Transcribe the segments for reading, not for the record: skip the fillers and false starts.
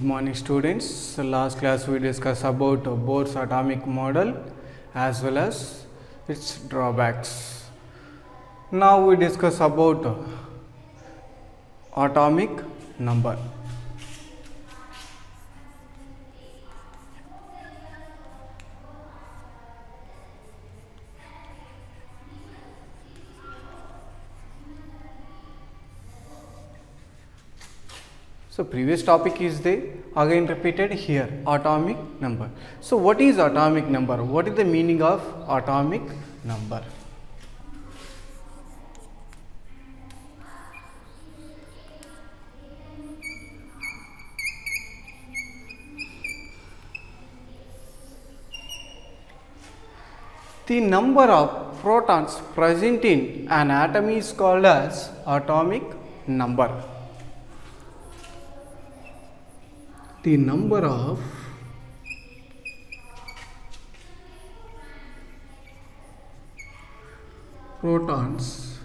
morning students. So last class we discussed about Bohr's atomic model as well as its drawbacks. Now we discuss about atomic number. So previous topic is there, again repeated here, atomic number. So what is atomic number? What is the meaning of atomic number? The number of protons present in an atom is called as atomic number. The number of protons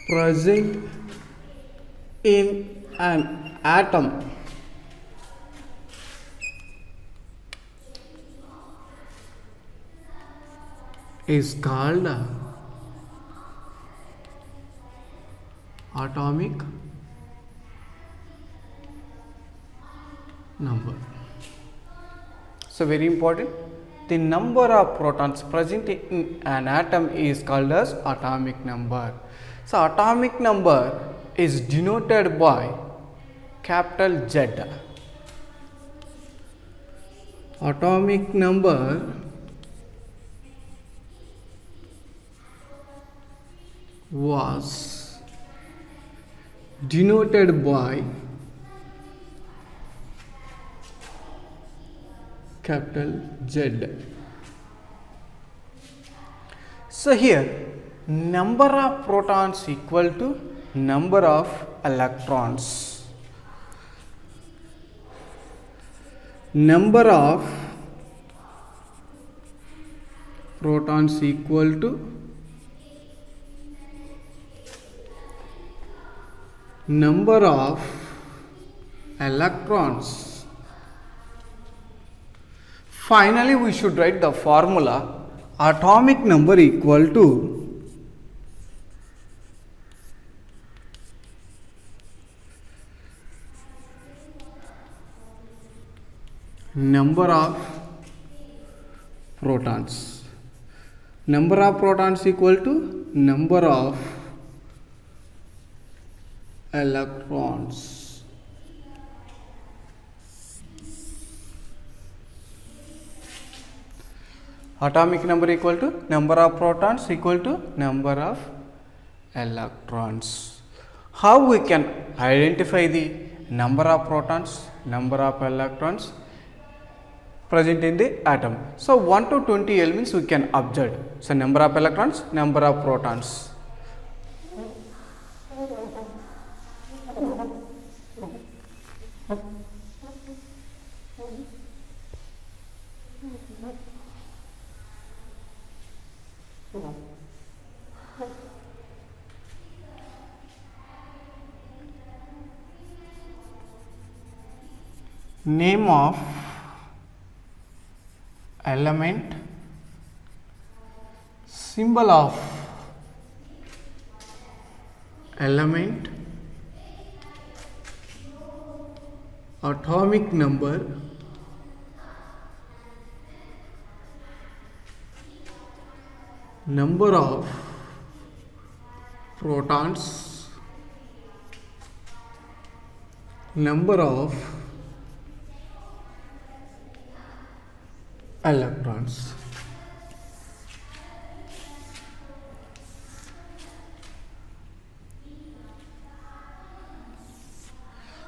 present in an atom is called atomic number. So very important, the number of protons present in an atom is called as atomic number. So atomic number is denoted by capital Z. Atomic number was denoted by capital Z. So here number of protons equal to number of electrons. Number of protons equal to number of electrons. Finally, we should write the formula atomic number equal to number of protons. Number of protons equal to number of electrons. Atomic number equal to number of protons equal to number of electrons. How we can identify the number of protons, number of electrons present in the atom? So 1 to 20 elements we can observe. So number of electrons, number of protons. Name of element, symbol of element, atomic number, number of protons, number of electrons.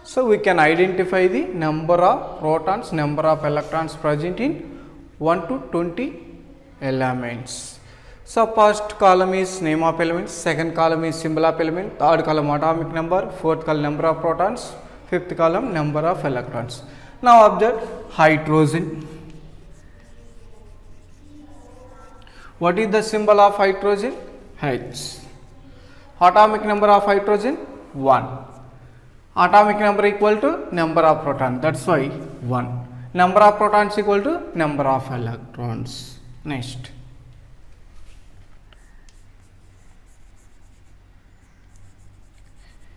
So we can identify the number of protons, number of electrons present in 1 to 20 elements. So first column is name of element, second column is symbol of element, third column atomic number, fourth column number of protons, fifth column number of electrons. Now observe hydrogen. What is the symbol of hydrogen? H. Atomic number of hydrogen 1. atomic number equal to number of protons, that's why 1. Number of protons equal to number of electrons. Next,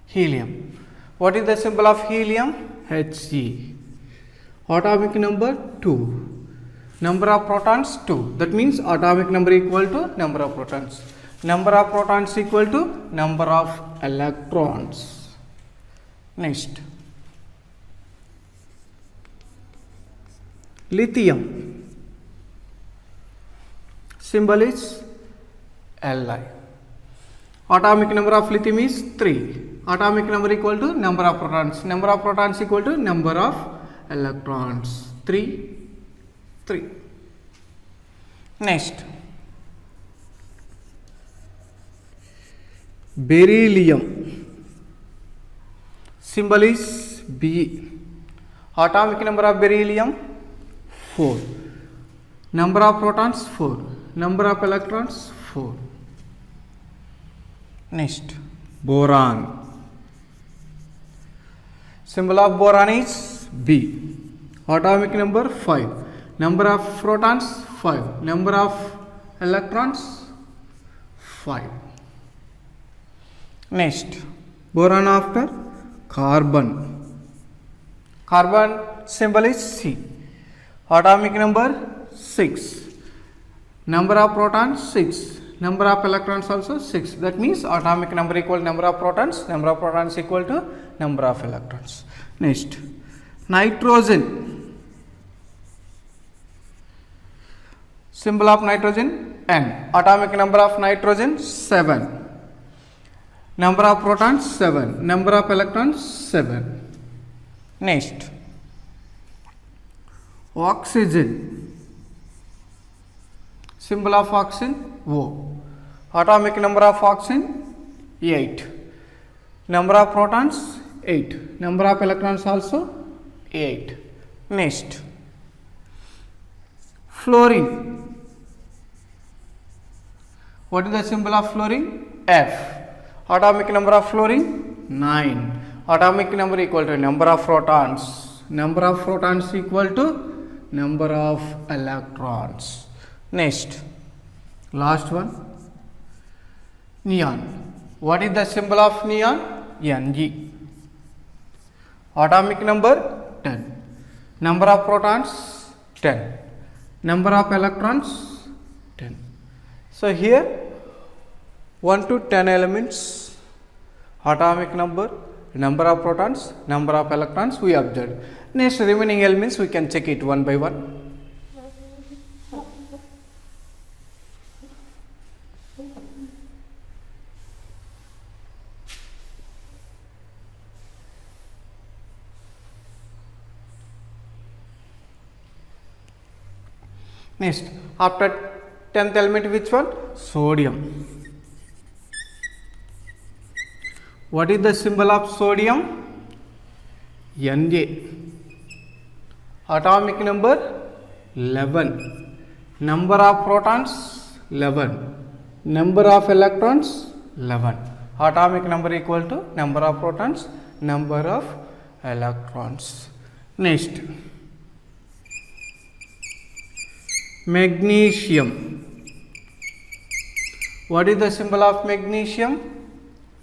helium. What is the symbol of helium? He. Atomic number 2. Number of protons 2. That means atomic number equal to number of protons. Number of protons equal to number of electrons. Next, lithium. Symbol is Li. Atomic number of lithium is 3. Atomic number equal to number of protons. Number of protons equal to number of electrons. 3, 3. Next, beryllium. Symbol is Be. Atomic number of beryllium 4. Number of protons 4. Number of electrons 4. Next, boron. Symbol of boron is B. Atomic number 5. Number of protons 5. Number of electrons 5. Next, boron after carbon. Carbon symbol is C. Atomic number 6. Number of protons 6. Number of electrons also 6. That means atomic number equal to number of protons. Number of protons equal to number of electrons. Next, nitrogen. Symbol of nitrogen N. Atomic number of nitrogen 7. Number of protons 7. Number of electrons 7. Next, oxygen. Symbol of oxygen O. Atomic number of oxygen 8. Number of protons 8. Number of electrons also 8. Next, fluorine. What is the symbol of fluorine? F. Atomic number of fluorine 9. Atomic number equal to number of protons. Number of protons equal to number of electrons. Next, last one, neon. What is the symbol of neon? Ng. Atomic number 10. Number of protons 10. Number of electrons 10. So here 1 to 10 elements, atomic number, number of protons, number of electrons we observed. Next, remaining elements we can check it one by one. Next, after 10th element, which one? Sodium. What is the symbol of sodium? Na. Atomic number 11. Number of protons 11. Number of electrons 11. Atomic number equal to number of protons, number of electrons. Next, magnesium. What is the symbol of magnesium?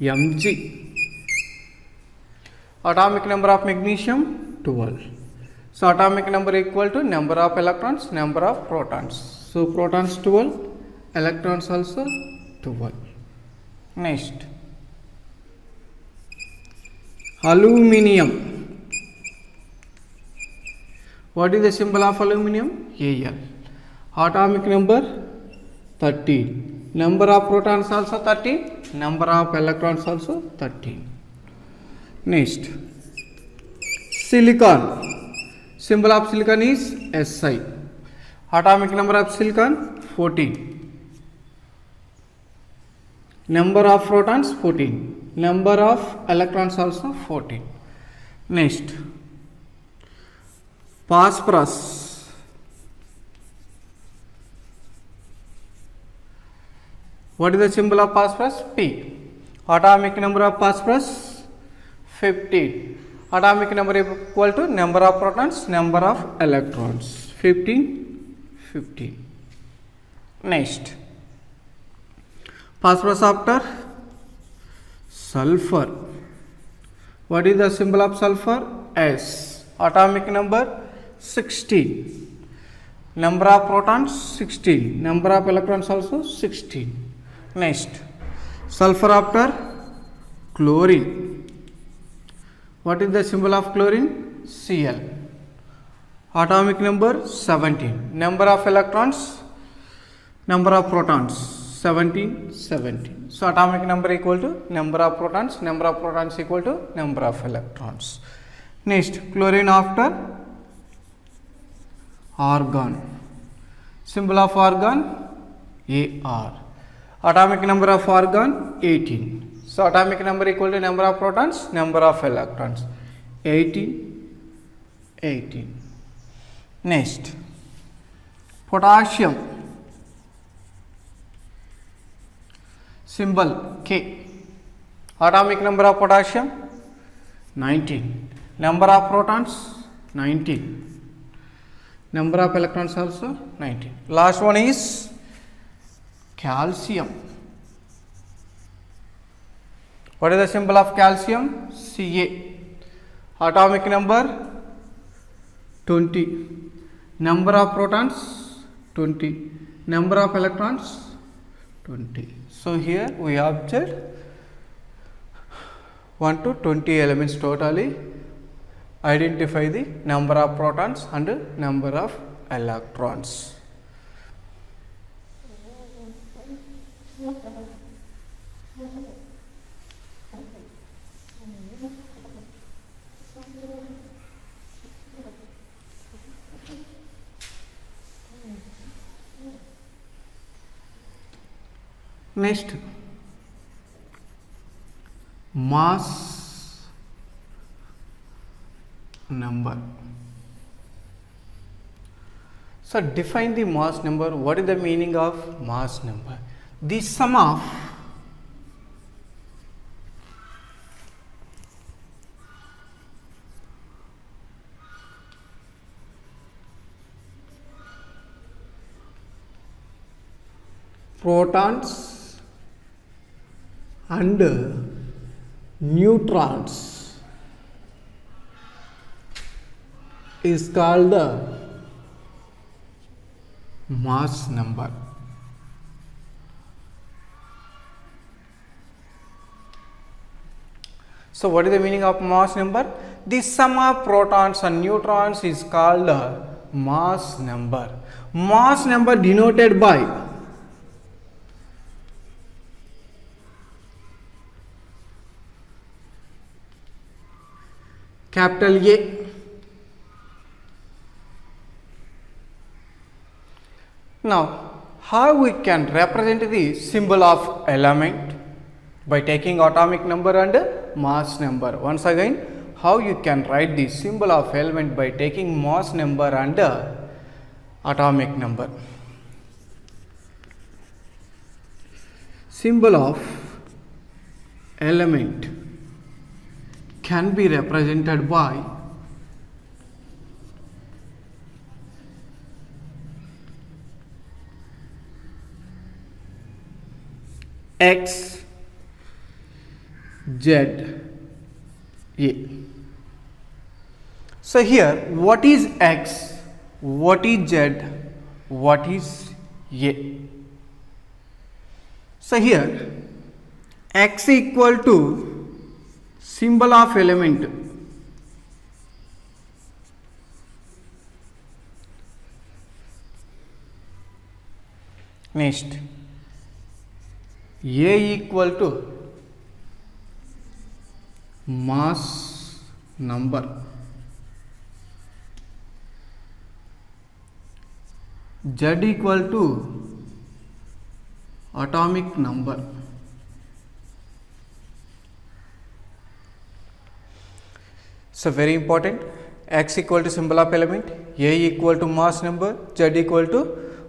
Mg. Atomic number of magnesium 12. So atomic number equal to number of electrons, number of protons. So protons 12, electrons also 12. Next, aluminium. What is the symbol of aluminium? Al. Atomic number 13. Number of protons also 13. Number of electrons also 13. Next, silicon. Symbol of silicon is Si. Atomic number of silicon 14. Number of protons 14. Number of electrons also 14. Next, phosphorus. What is the symbol of phosphorus? P. Atomic number of phosphorus 15. Atomic number equal to number of protons, number of electrons. 15, 15. Next, phosphorus after sulfur. What is the symbol of sulfur? S. Atomic number 16. Number of protons 16. Number of electrons also 16. Next, sulfur after chlorine. What is the symbol of chlorine? Cl. Atomic number 17. Number of electrons, number of protons 17, 17. So atomic number equal to number of protons equal to number of electrons. Next, chlorine after argon. Symbol of argon Ar. Atomic number of argon 18. So atomic number equal to number of protons, number of electrons 18, 18. Next, potassium. Symbol K. Atomic number of potassium 19. Number of protons 19. Number of electrons also 19. Last one is calcium. What is the symbol of calcium? Ca. Atomic number 20. Number of protons 20. Number of electrons 20. So here we observed 1 to 20 elements totally. Identify the number of protons and number of electrons. Next, mass number. So define the mass number. What is the meaning of mass number? The sum of protons and neutrons is called the mass number. So what is the meaning of mass number? The sum of protons and neutrons is called the mass number. Mass number denoted by capital A. Now, how we can represent the symbol of element? By taking atomic number and mass number. Once again, how you can write the symbol of element by taking mass number and atomic number. Symbol of element can be represented by X, Z, A. So here, what is X, what is Z, what is A? So here, X equal to symbol of element. Next, A equal to mass number. Z equal to atomic number. So very important, X equal to symbol of element, A equal to mass number, Z equal to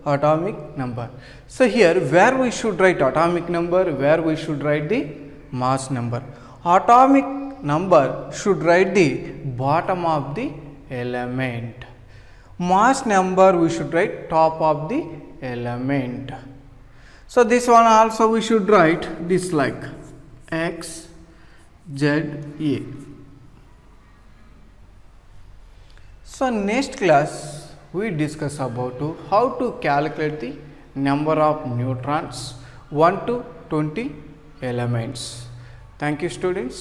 atomic number. So here where we should write atomic number, where we should write the mass number. Atomic number should write the bottom of the element. Mass number we should write top of the element. So this one also we should write this like X, Z, A. So next class we discuss about how to calculate the number of neutrons 1 to 20 elements. Thank you students.